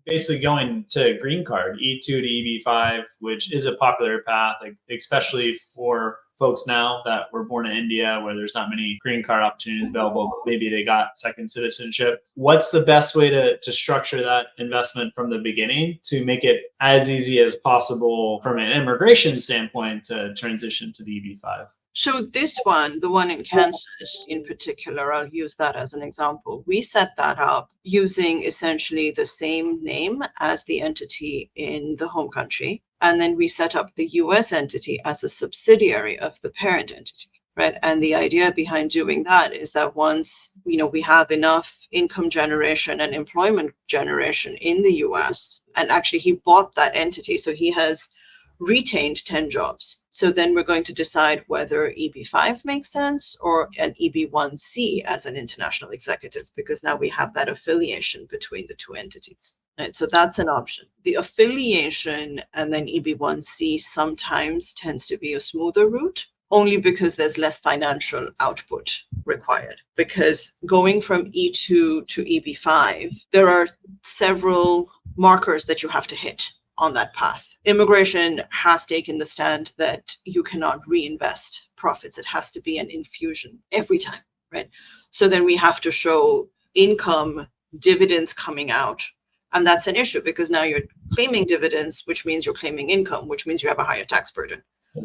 basically going to green card, E2 to EB-5, which is a popular path, like especially for folks now that were born in India where there's not many green card opportunities available. Maybe they got second citizenship. What's the best way to structure that investment from the beginning to make it as easy as possible from an immigration standpoint to transition to the EB-5? So this one, the one in Kansas in particular, I'll use that as an example. We set that up using essentially the same name as the entity in the home country. And then we set up the US entity as a subsidiary of the parent entity, right? And the idea behind doing that is that once, we have enough income generation and employment generation in the US, and actually he bought that entity, so he has retained 10 jobs. So then we're going to decide whether EB-5 makes sense or an EB-1C as an international executive, because now we have that affiliation between the two entities. Right? So that's an option. The affiliation and then EB-1C sometimes tends to be a smoother route, only because there's less financial output required. Because going from E2 to EB-5, there are several markers that you have to hit on that path. Immigration has taken the stand that you cannot reinvest profits. It has to be an infusion every time, right? So then we have to show income, dividends coming out. And that's an issue because now you're claiming dividends, which means you're claiming income, which means you have a higher tax burden.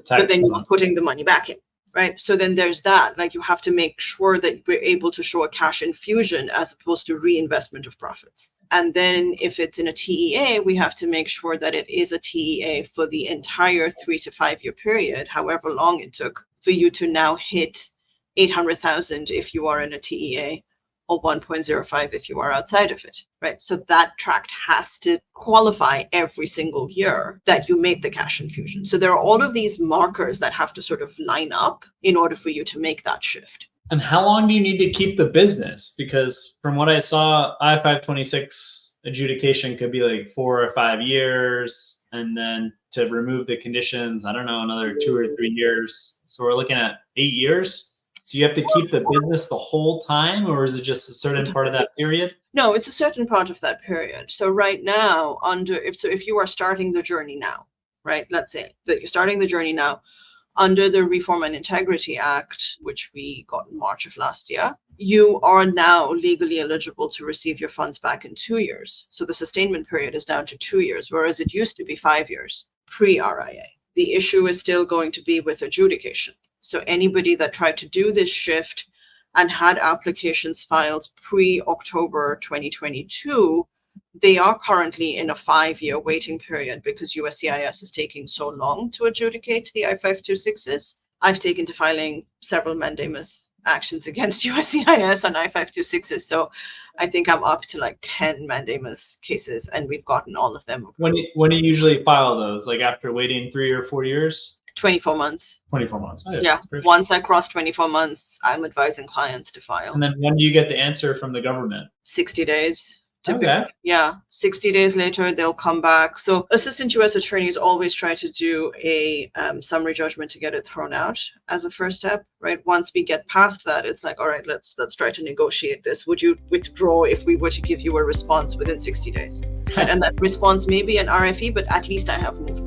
But then you're putting the money back in, right? So then there's that. Like you have to make sure that we're able to show a cash infusion as opposed to reinvestment of profits. And then if it's in a TEA, we have to make sure that it is a TEA for the entire 3 to 5 year period, however long it took for you to now hit 800,000 if you are in a TEA or 1.05 if you are outside of it, right? So that tract has to qualify every single year that you make the cash infusion. So there are all of these markers that have to sort of line up in order for you to make that shift. And how long do you need to keep the business? Because from what I saw, I-526 adjudication could be like 4 or 5 years. And then to remove the conditions, I don't know, another 2 or 3 years. So we're looking at 8 years. Do you have to keep the business the whole time, or is it just a certain part of that period? No, it's a certain part of that period. So right now, if you are starting the journey now, right? Let's say that you're starting the journey now, under the Reform and Integrity Act, which we got in March of last year, you are now legally eligible to receive your funds back in 2 years. So the sustainment period is down to 2 years, whereas it used to be 5 years pre-RIA. The issue is still going to be with adjudication. So anybody that tried to do this shift and had applications filed pre-October 2022, they are currently in a 5-year waiting period because USCIS is taking so long to adjudicate the I-526s. I've taken to filing several mandamus actions against USCIS on I-526s. So I think I'm up to like 10 mandamus cases and we've gotten all of them. When do you usually file those? Like after waiting 3 or 4 years? 24 months. 24 months. Oh, yeah. Once I cross 24 months, I'm advising clients to file. And then when do you get the answer from the government? 60 days. Okay. Yeah. 60 days later, they'll come back. So assistant U.S. attorneys always try to do a summary judgment to get it thrown out as a first step, right? Once we get past that, it's like, all right, let's try to negotiate this. Would you withdraw if we were to give you a response within 60 days? And that response may be an RFE, but at least I have moved